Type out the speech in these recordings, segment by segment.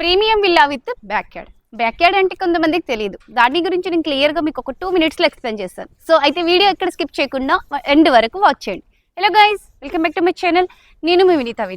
Premium villa with backyard. Backyard అంటే కొంతమందికి తెలియదు. దాని గురించి నేను క్లియర్గా మీకు ఒక 2 minutesలో ఎక్స్ప్లెయిన్ చేస్తాను. సో అయితే వీడియో ఎక్కడ స్కిప్ చేయకుండా ఎండ్ వరకు వాచ్ చేయండి. Hello guys, welcome back to my channel. నేను మీ వినీత.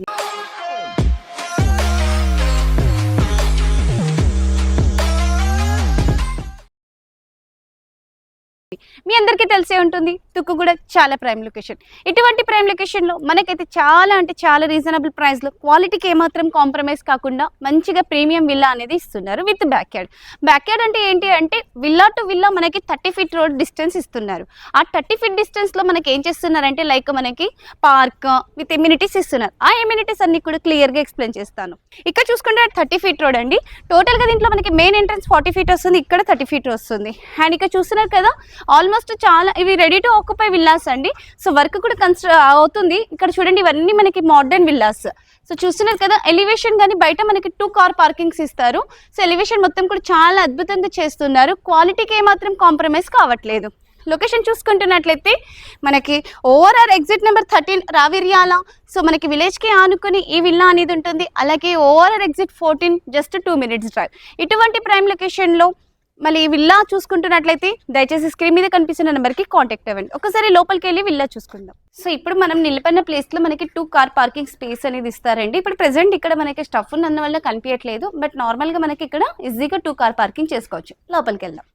మీ అందరికీ తెలిసే ఉంటుంది, తుక్కుగూడ చాలా ప్రైమ్ లొకేషన్. ఇటువంటి ప్రైమ్ లొకేషన్లో మనకైతే చాలా అంటే చాలా రీజనబుల్ ప్రైస్లో క్వాలిటీకి ఏమాత్రం కాంప్రమైజ్ కాకుండా మంచిగా ప్రీమియం విల్లా అనేది ఇస్తున్నారు విత్ బ్యాక్యార్డ్. బ్యాక్యార్డ్ అంటే ఏంటి అంటే విల్లా టు విల్లా మనకి 30 feet రోడ్ డిస్టెన్స్ ఇస్తున్నారు. ఆ 30 feet డిస్టెన్స్లో మనకి ఏం చేస్తున్నారంటే లైక్ మనకి పార్క్ విత్ ఎమ్యూనిటీస్ ఇస్తున్నారు. ఆ ఎమ్యూనిటీస్ అన్ని కూడా క్లియర్గా ఎక్స్ప్లెయిన్ చేస్తాను. ఇక్కడ చూసుకుంటే 30 feet రోడ్ అండి. టోటల్గా దీంట్లో మనకి మెయిన్ ఎంట్రన్స్ 40 feet వస్తుంది, ఇక్కడ 30 feet వస్తుంది. అండ్ ఇక్కడ చూస్తున్నారు కదా, ఆల్మోస్ట్ చాలా ఇవి రెడీ టు ఆక్యుపై విల్లాస్ అండి. సో వర్క్ కూడా అవుతుంది. ఇక్కడ చూడండి, ఇవన్నీ మనకి మోడర్న్ విల్లాస్. సో చూస్తున్నారు కదా, ఎలివేషన్ కానీ బయట మనకి 2 car పార్కింగ్స్ ఇస్తారు. సో ఎలివేషన్ మొత్తం కూడా చాలా అద్భుతంగా చేస్తున్నారు. క్వాలిటీకి ఏమాత్రం కాంప్రమైజ్ కావట్లేదు. లొకేషన్ చూసుకుంటున్నట్లయితే మనకి ORR exit number 13 Raviryal. So మనకి విలేజ్కి ఆనుకొని ఈ విల్లా అనేది ఉంటుంది. అలాగే ORR exit 14 just 2 minutes drive. ఇటువంటి ప్రైమ్ లొకేషన్లో మళ్ళీ ఈ విల్లా చూసుకుంటున్నట్లయితే దయచేసి స్క్రీన్ మీద కనిపిస్తున్న నెంబర్కి కాంటాక్ట్ అవ్వండి. ఒకసారి లోపలికి వెళ్ళి విల్లా చూసుకుందాం. సో ఇప్పుడు మనం నిలిపిన ప్లేస్లో మనకి 2 car పార్కింగ్ స్పేస్ అనేది ఇస్తారండి. ఇప్పుడు ప్రెసెంట్ ఇక్కడ మనకి స్టఫ్ ఉన్నందువల్ల కనిపించట్లేదు, బట్ నార్మల్గా మనకి ఇక్కడ ఈజీగా 2 car పార్కింగ్ చేసుకోవచ్చు. లోపలికి వెళ్దాం.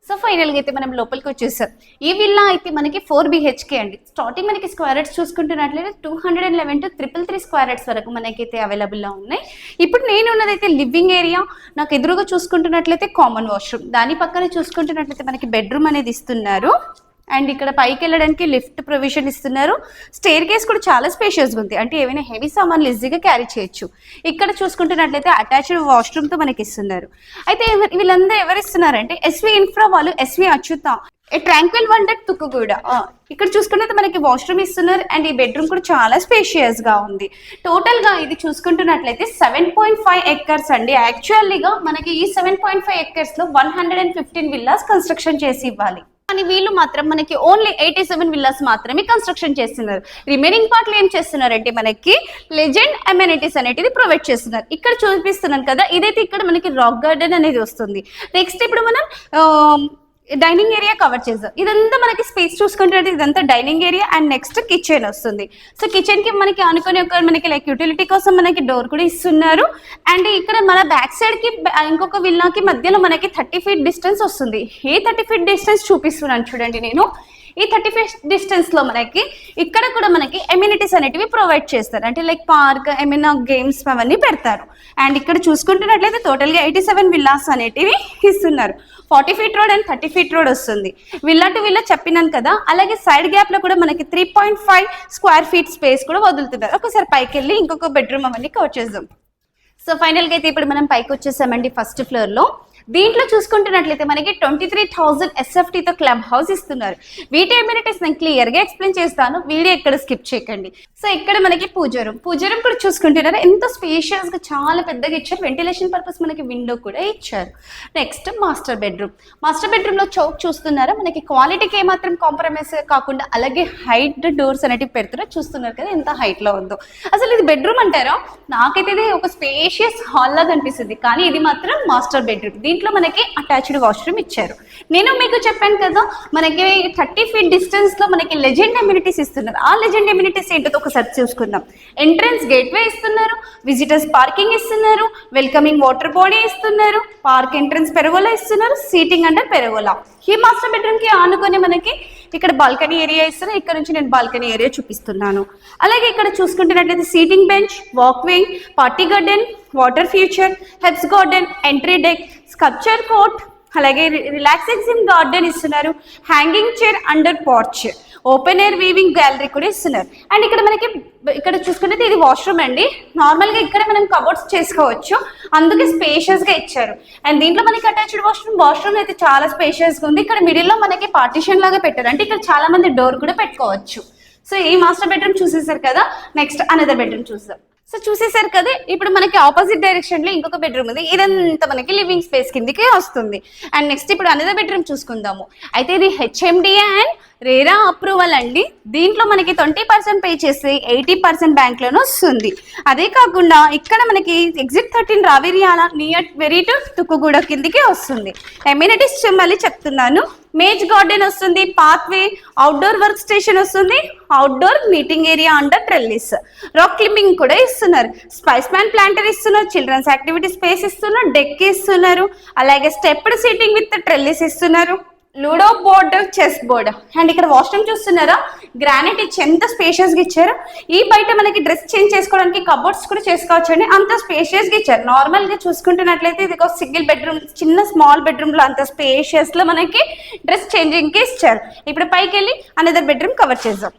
సో ఫైనల్గా అయితే మనం లోపలికి వచ్చేసాం. ఈ విల్లా అయితే మనకి 4 BHK అండి. స్టార్టింగ్ మనకి స్క్వేర్ యార్డ్స్ చూసుకుంటున్నట్లయితే 211 to 333 స్క్వేర్ యార్డ్స్ వరకు మనకైతే అవైలబుల్గా ఉన్నాయి. ఇప్పుడు నేను ఉన్నదైతే లివింగ్ ఏరియా. నాకు ఎదురుగా చూసుకుంటున్నట్లయితే కామన్ వాష్రూమ్, దాని పక్కన చూసుకుంటున్నట్లయితే మనకి బెడ్రూమ్ అనేది ఇస్తున్నారు. అండ్ ఇక్కడ పైకి వెళ్ళడానికి లిఫ్ట్ ప్రొవిజన్ ఇస్తున్నారు. స్టేర్ కేస్ కూడా చాలా స్పేషియస్గా ఉంది, అంటే ఏమైనా హెవీ సామాన్లు ఈజీగా క్యారీ చేయొచ్చు. ఇక్కడ చూసుకుంటున్నట్లయితే అటాచ్డ్ వాష్రూమ్తో మనకి ఇస్తున్నారు. అయితే వీళ్ళందరూ ఎవరు ఇస్తున్నారంటే ఎస్వి ఇన్ఫ్రా వాళ్ళు, SV Achyuta, tranquil wonder Tukkuguda. ఇక్కడ చూసుకున్నది మనకి వాష్రూమ్ ఇస్తున్నారు. అండ్ ఈ బెడ్రూమ్ కూడా చాలా స్పేషియస్ గా ఉంది. టోటల్ గా ఇది చూసుకుంటున్నట్లయితే 7.5 acres అండి. యాక్చువల్లీగా మనకి ఈ 7.5 acres లో 115 విల్లాస్ కన్స్ట్రక్షన్ చేసి ఇవ్వాలి, కానీ వీళ్ళు మాత్రం మనకి ఓన్లీ 87 విల్లాస్ మాత్రమే కన్స్ట్రక్షన్ చేస్తున్నారు. రిమైనింగ్ పార్ట్లు ఏం చేస్తున్నారంటే మనకి లెజెండ్ అమ్యూనిటీస్ అనేటిది ప్రొవైడ్ చేస్తున్నారు. ఇక్కడ చూపిస్తున్నాను కదా, ఇదైతే ఇక్కడ మనకి రాక్ గార్డెన్ అనేది వస్తుంది. నెక్స్ట్ ఇప్పుడు మనం డైనింగ్ ఏరియా కవర్ చేద్దాం. ఇదంతా మనకి స్పేస్ చూసుకుంటే ఇదంతా dining area. And next kitchen వస్తుంది. సో కిచెన్ కి మనకి అనుకునే ఒక మనకి లైక్ యూటిలిటీ కోసం మనకి డోర్ కూడా ఇస్తున్నారు. అండ్ ఇక్కడ మన బ్యాక్ సైడ్ కి ఇంకొక విల్లాకి మధ్యలో మనకి 30 feet డిస్టెన్స్ వస్తుంది. ఏ 30 feet డిస్టెన్స్ చూపిస్తున్నాను చూడండి నేను. ఈ 30 feet డిస్టెన్స్ లో మనకి ఇక్కడ కూడా మనకి ఎమ్యూనిటీస్ అనేటివి ప్రొవైడ్ చేస్తారు, అంటే లైక్ పార్క్, ఏమైనా గేమ్స్ అవన్నీ పెడతారు. అండ్ ఇక్కడ చూసుకుంటున్నట్లయితే టోటల్గా 87 విల్లాస్ అనేటివి ఇస్తున్నారు. 40 feet road and 30 feet road వస్తుంది. విల్లా టు విల్లా చెప్పినాను కదా. అలాగే సైడ్ గ్యాప్ లో కూడా మనకి 3.5 square feet స్పేస్ కూడా వదులుతున్నారు. ఒకసారి పైకి వెళ్ళి ఇంకొక బెడ్రూమ్ అవన్నీ కవర్ చేద్దాం. సో ఫైనల్గా అయితే ఇప్పుడు మనం పైకి వచ్చేసామండి ఫస్ట్ ఫ్లోర్లో. దీంట్లో చూసుకుంటున్నట్లయితే మనకి 23,000 SFTతో క్లబ్ హౌస్ ఇస్తున్నారు. వీటి ఎమ్యూనిటీస్ నేను క్లియర్గా ఎక్స్ప్లెయిన్ చేస్తాను, వీడియో ఎక్కడ స్కిప్ చేయకండి. సో ఇక్కడ మనకి పూజ రూమ్ కూడా చూసుకుంటున్నారు. ఎంతో స్పేషియస్గా చాలా పెద్దగా ఇచ్చారు. వెంటిలేషన్ పర్పస్ మనకి విండో కూడా ఇచ్చారు. నెక్స్ట్ మాస్టర్ బెడ్రూమ్లో చౌక్ చూస్తున్నారా, మనకి క్వాలిటీకి ఏమాత్రం కాంప్రమైజ్ కాకుండా అలాగే హైట్ డోర్స్ అనేటివి పెడుతున్నారు. చూస్తున్నారు కదా ఎంత హైట్లో ఉందో. అసలు ఇది బెడ్రూమ్ అంటారా? నాకైతే ఇది ఒక స్పేషియస్ హాల్ లాగా అనిపిస్తుంది, కానీ ఇది మాత్రం మాస్టర్ బెడ్రూమ్. దీంట్లో మనకి అటాచ్డ్ వాష్రూమ్ ఇచ్చారు. నేను మీకు చెప్పాను కదా, మనకి 30 feet డిస్టెన్స్ లో మనకి లెజెండ్ ఎమ్యూనిటీస్ ఇస్తున్నారు. ఆ లెజెండ్ ఎమ్యూనిటీస్ ఏంటో ఒకసారి చూసుకుందాం. ఎంట్రన్స్ గేట్వే ఇస్తున్నారు, విజిటర్స్ పార్కింగ్ ఇస్తున్నారు, వెల్కమింగ్ వాటర్ బాడీ ఇస్తున్నారు, పార్క్ ఎంట్రన్స్ పెరగోలా ఇస్తున్నారు, సీటింగ్ అండర్ పెరగోలా. ఈ మాస్టర్ బెడ్రూమ్ కి ఆనుకొని మనకి ఇక్కడ బాల్కనీ ఏరియా ఇస్తున్నారు. ఇక్కడ నుంచి నేను బాల్కనీ ఏరియా చూపిస్తున్నాను. అలాగే ఇక్కడ చూసుకుంటున్నట్లయితే seating bench, walkway, party garden, water feature, herbs garden, entry deck, sculpture court, అలాగే రిలాక్సింగ్ గార్డెన్ ఇస్తున్నారు, hanging chair under porch, open air weaving gallery కూడా ఇస్తున్నారు. అండ్ ఇక్కడ మనకి ఇక్కడ చూసుకునేది ఇది వాష్రూమ్ అండి. నార్మల్గా ఇక్కడ మనం కబోర్డ్స్ చేసుకోవచ్చు, అందుకే స్పేషియస్గా ఇచ్చారు. అండ్ దీంట్లో మనకి అటాచ్డ్ వాష్రూమ్ అయితే చాలా స్పేషియస్గా ఉంది. ఇక్కడ మిడిల్లో మనకి పార్టిషన్ లాగా పెట్టారు, అంటే ఇక్కడ చాలా మంది డోర్ కూడా పెట్టుకోవచ్చు. సో ఈ మాస్టర్ బెడ్రూమ్ చూసేసారు కదా. నెక్స్ట్ అనదర్ బెడ్రూమ్ చూద్దాం. సో చూసేసారు కదా, ఇప్పుడు మనకి ఆపోజిట్ డైరెక్షన్ లో ఇంకొక బెడ్రూమ్ ఉంది. ఇదంతా మనకి లివింగ్ స్పేస్ కిందకే వస్తుంది. అండ్ నెక్స్ట్ ఇప్పుడు అనదర్ బెడ్రూమ్ చూసుకుందాము. అయితే ఇది HMDA అండ్ రేరా అప్రూవల్ అండి. దీంట్లో మనకి 20% పే చేసి 80% బ్యాంక్లోనే వస్తుంది. అదే కాకుండా ఇక్కడ మనకి exit 13 Raviryala near very to Tukkuguda కిందికి వస్తుంది. ఎమ్యూనిటీస్ మళ్ళీ చెప్తున్నాను, మేజ్ గార్డెన్ వస్తుంది, పాత్వే, అవుట్డోర్ వర్క్ స్టేషన్ వస్తుంది, outdoor meeting area under trellis, rock climbing కూడా ఇస్తున్నారు, స్పైస్ మ్యాన్ ప్లాంటర్ ఇస్తున్నారు, చిల్డ్రన్స్ యాక్టివిటీ స్పేస్ ఇస్తున్నారు, డెక్ ఇస్తున్నారు, అలాగే స్టెప్డ్ సీటింగ్ విత్ ట్రెల్లిస్ ఇస్తున్నారు, ludo board, chess board. And ఇక్కడ వాష్రూమ్ చూస్తున్నారా, గ్రానైట్ ఇచ్చి ఎంత స్పేషియస్గా ఇచ్చారు. ఈ బయట మనకి డ్రెస్ చేంజ్ చేసుకోవడానికి కబోర్డ్స్ కూడా చేసుకోవచ్చు అండి, అంత స్పేషియస్గా ఇచ్చారు. నార్మల్గా చూసుకుంటున్నట్లయితే ఇది ఒక సింగిల్ బెడ్రూమ్, చిన్న స్మాల్ బెడ్రూమ్లో అంత స్పేషియస్లో మనకి డ్రెస్ చేంజింగ్కి ఇచ్చారు. ఇప్పుడు పైకి వెళ్ళి అనదర్ బెడ్రూమ్ కవర్ చేద్దాం.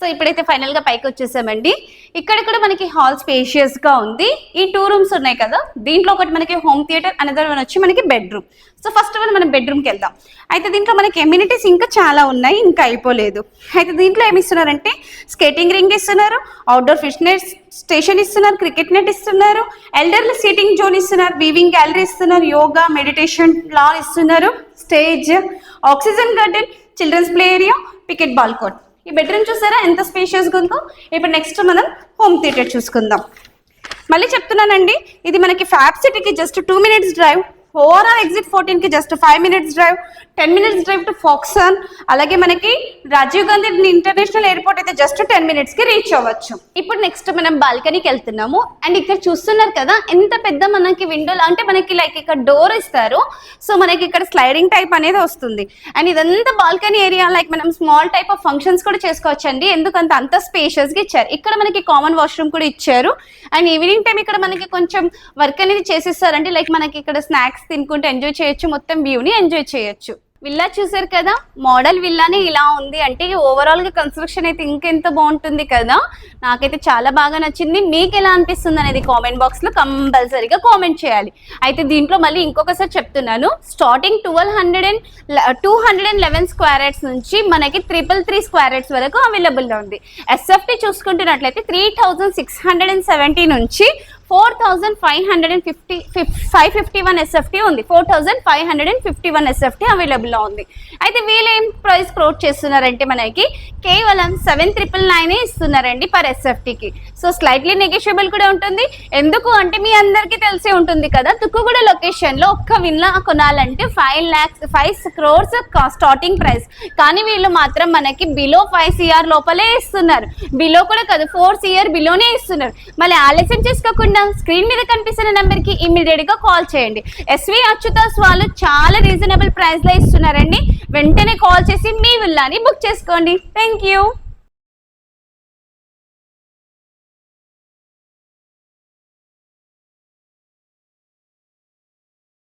సో ఇప్పుడైతే ఫైనల్గా పైకి వచ్చేసామండి. ఇక్కడ కూడా మనకి హాల్ స్పేషియస్గా ఉంది. ఈ 2 రూమ్స్ ఉన్నాయి కదా, దీంట్లో ఒకటి మనకి హోమ్ థియేటర్, అనదర్ వన్ వచ్చి మనకి bedroom. So first of all మనం బెడ్రూమ్కి వెళ్దాం. అయితే దీంట్లో మనకి ఎమ్యూనిటీస్ ఇంకా చాలా ఉన్నాయి, ఇంకా అయిపోలేదు. అయితే దీంట్లో ఏమి ఇస్తున్నారంటే స్కేటింగ్ రింగ్ ఇస్తున్నారు, అవుట్డోర్ ఫిట్నెస్ స్టేషన్ ఇస్తున్నారు, క్రికెట్ నెట్ ఇస్తున్నారు, ఎల్డర్లీ సీటింగ్ జోన్ ఇస్తున్నారు, వీవింగ్ గ్యాలరీ ఇస్తున్నారు, యోగా మెడిటేషన్ లాన్ ఇస్తున్నారు, stage, oxygen garden, children's play area, pickleball court. ఈ బెడ్రూమ్ చూసారా ఎంత స్పేషియస్గా ఉందో. ఇప్పుడు నెక్స్ట్ మనం హోమ్ థియేటర్ చూసుకుందాం. మళ్ళీ చెప్తున్నానండి, ఇది మనకి ఫ్యాబ్ సిటీకి just 2 minutes drive, overall exit 14కి just 5 minutes drive, 10 minutes drive to Foxconn. అలాగే మనకి రాజీవ్ గాంధీ ఇంటర్నేషనల్ ఎయిర్పోర్ట్ అయితే జస్ట్ 10 minutesకి రీచ్ అవ్వచ్చు. ఇప్పుడు నెక్స్ట్ మనం బాల్కనీకి వెళ్తున్నాము. అండ్ ఇక్కడ చూస్తున్నారు కదా ఎంత పెద్ద మనకి విండోలు, అంటే మనకి లైక్ ఇక్కడ డోర్ ఇస్తారు. సో మనకి ఇక్కడ స్లైడింగ్ టైప్ అనేది వస్తుంది. అండ్ ఇదంతా బాల్కనీ ఏరియా, లైక్ మనం స్మాల్ టైప్ ఆఫ్ ఫంక్షన్స్ కూడా చేసుకోవచ్చు అండి, ఎందుకంటే అంత స్పేషియస్గా ఇచ్చారు. ఇక్కడ మనకి కామన్ వాష్రూమ్ కూడా ఇచ్చారు. అండ్ ఈవినింగ్ టైం ఇక్కడ మనకి కొంచెం వర్క్ అనేది చేసిస్తారండి, లైక్ మనకి ఇక్కడ స్నాక్స్ తినుకుంటూ ఎంజాయ్ చేయొచ్చు, మొత్తం వ్యూని ఎంజాయ్ చేయొచ్చు. విల్లా చూసారు కదా, మోడల్ విల్లానే ఇలా ఉంది. అంటే ఓవరాల్ గా కన్స్ట్రక్షన్ అయితే ఇంకెంత బాగుంటుంది కదా. నాకైతే చాలా బాగా నచ్చింది. మీకు ఎలా అనిపిస్తుంది అనేది కామెంట్ బాక్స్ లో కంపల్సరీగా కామెంట్ చేయాలి. అయితే దీంట్లో మళ్ళీ ఇంకొకసారి చెప్తున్నాను, స్టార్టింగ్ 211 స్క్వేర్ యార్డ్స్ నుంచి మనకి 333 స్క్వేర్ యార్డ్స్ వరకు అవైలబుల్ గా ఉంది. ఎస్ఎఫ్టీ చూసుకుంటున్నట్లయితే 3570 నుంచి 4551 ఎస్ఎఫ్టీ ఉంది. 4551 ఎస్ఎఫ్టీ అవైలబుల్ లో ఉంది. అయితే వీళ్ళు ఏం ప్రైస్ కోట్ చేస్తున్నారంటే మనకి కేవలం 7999 ఇస్తున్నారండి పర్ ఎస్ఎఫ్టీకి. సో స్లైట్లీ నెగోషియబుల్ కూడా ఉంటుంది. ఎందుకు అంటే మీ అందరికీ తెలిసే ఉంటుంది కదా, తుక్కుగూడ లొకేషన్ లో ఒక్క విల్లా కొనాలంటే 5 crores స్టార్టింగ్ ప్రైస్. కానీ వీళ్ళు మాత్రం మనకి బిలో 5 CR లోపలే ఇస్తున్నారు. బిలో కూడా కాదు, 4 CR బిలోనే ఇస్తున్నారు. మళ్ళీ ఆలస్యం చేసుకోకుండా స్క్రీన్ మీద కనిపిస్తున్న నెంబర్ కి ఇమీడియట్ గా కాల్ చేయండి. ఎస్వి అచ్యుతాస్ వాళ్ళు చాలా రీజనబుల్ ప్రైస్ లో ఇస్తున్నారండి. వెంటనే కాల్ చేసి మీ విల్లాని బుక్ చేసుకోండి. Thank you.